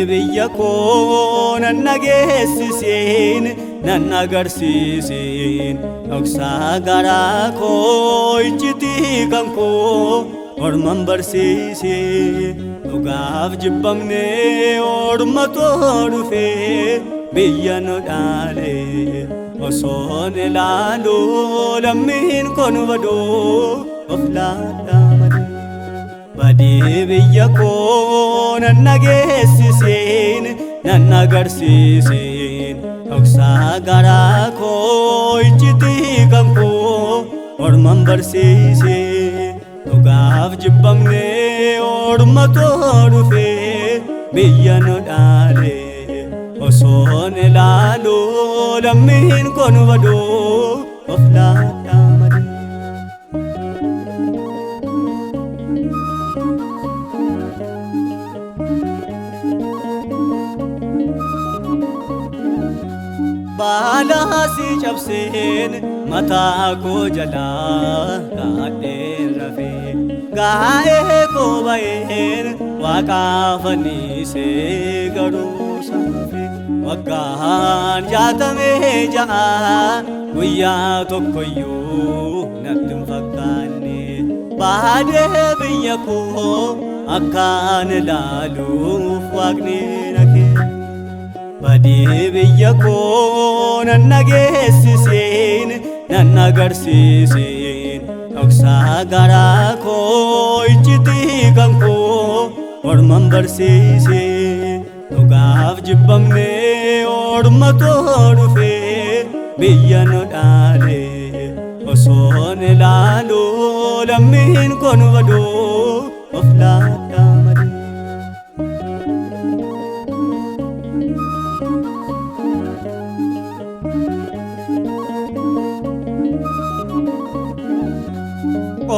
biyya koo nan nageessisiin nan agarsiisiin dhoksaa garaa koo iccitii kan koo orman barsiisee dhugaaf jibbamnee ormatoo dhufee biyya nu dhaalee osoon ilaaluu lammiin kun baduu of laadhaa malee. Badii biyya koo nan nageessisiin nan agarsiisiin dhoksaa garaa koo iccitii kan koo orman barsiisee dhugaaf jibbamnee ormatoo dhufee biyya nu dhaalee osoon ilaaluu lammiin kun baduu of laadhaa malee. Baala si cabseen mataa koo jalaa gaadheen rafee gaa'ee koo ba'een waaqaa fannisee garuu saafee waggaan 66 guyyaa tokkoyyuu natti hin fakkaanne baadee biyya koo akkaan ilaaluuf waaqni na kenne. Badii biyya koo nan nageessisiin nan agarsiisiin dhoksaa garaa koo iccitii kan koo orman barsiisee dhugaaf jibbamnee ormatoo dhufee biyya nu dhaalee osoon ilaaluu lammiin kun baduu of laadhaa malee.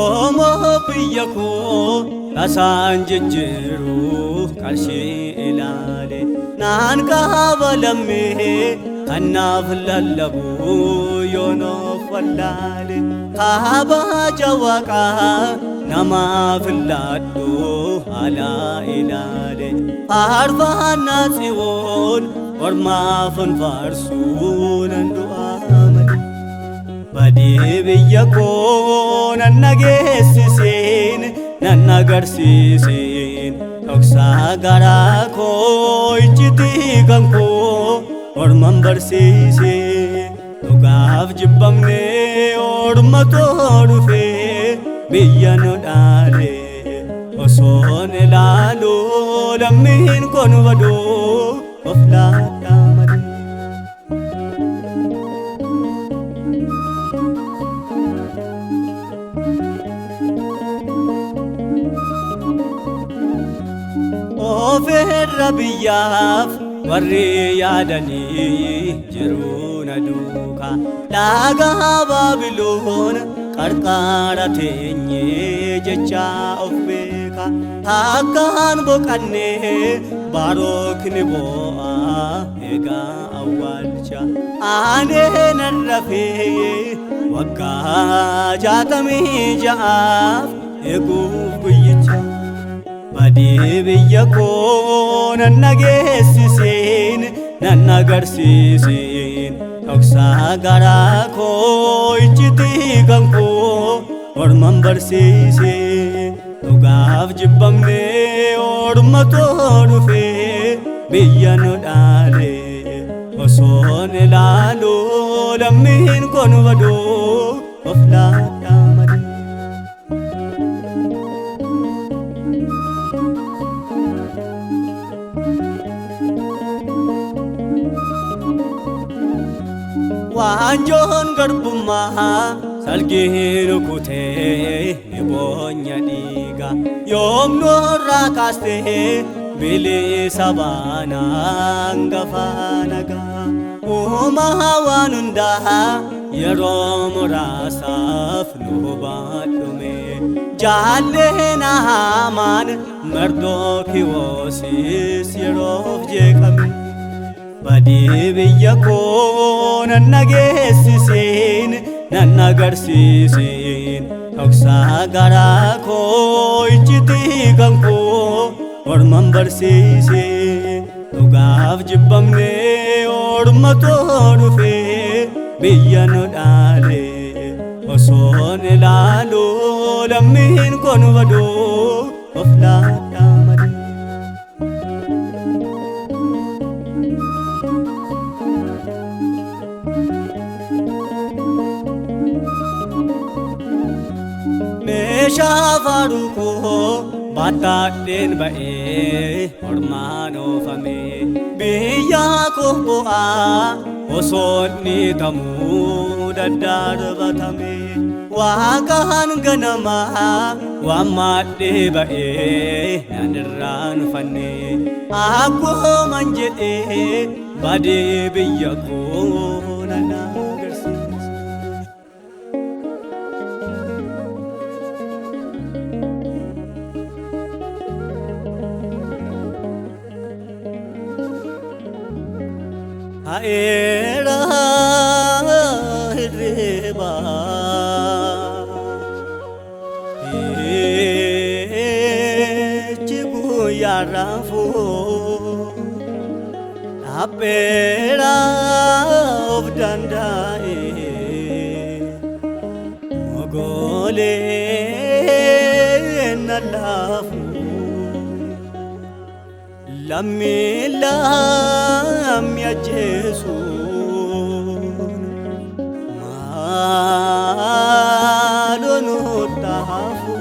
Omoo biyya koo tasaan jijjiiruu qarshii ilaale naan kaaba lammee kannaaf lallabuu yoonoof wallaale kaaba jawaqaa namaaf laadhuu alaa ilaale faarfannaa tsiwoon ormaaf faarsuu nan du'aa malee. Badii biyya koo nan nageessisiin nan agarsiisiin dhoksaa garaa koo iccitii kan koo orman barsiisee dhugaaf jibbamnee ormatoo dhufee biyya nu dhaalee osoon ilaaluu lammiin kun baduu of laadhaa malee. Ofirra biyyaaf warri yaadanii jiruu na duukaa dhaagaa Baabiloon qarqara teenyee jechaa of beeka akkaan boqannee barookni boo'aa eegaa awwaalcha aanee nan rafee waggaa 66 eeguuf guyyicha. Badii biyya koo nan nageessisiin nan agarsiisiin dhoksaa garaa koo iccitii kan koo orman barsiisee dhugaaf jibbamnee ormatoo dhufee biyya nu dhaalee osoon ilaaluu lammiin kun baduu of laadhaa malee. Waanjoon garbummaa salgii rukutee bonya dhiiga yoom nurraa kaastee bilisa baana hangafa nagaa uumaa waan hundaa yeroo muraasaaf nu baadhume jaalleen Hamaan Mardokiyoosis yeroof jeeqame badii biyya koo nan nageessisiin nan agarsiisiin dhoksaa garaa koo iccitii kan koo orman barsiise dhugaaf jibbamnee ormatoo dhufee biyya nu dhaale osoon ilaaluu lammiin kun baduu of laadhaa malee. Meeshaa faaruu koo baataadheen ba'ee ormaan oofamee biyya koo bu'aa osoon dhiitamuu daddarbatamee waaqaan ganamaa waammaadhee ba'ee nan irraanfannee akkooman jedhee badee biyya koo nan agarsiise. Aera hirriba echigu yarafu apera of dandai mogole nalafu lam ya Jesus malonu tafu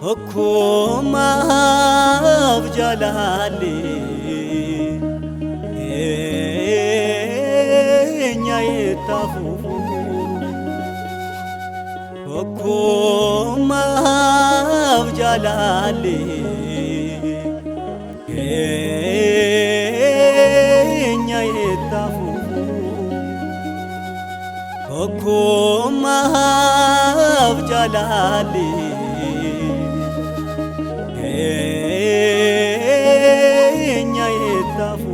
hukuma jalali enya tafu hukuma jalali enya tafu hukuma jalali enya tafu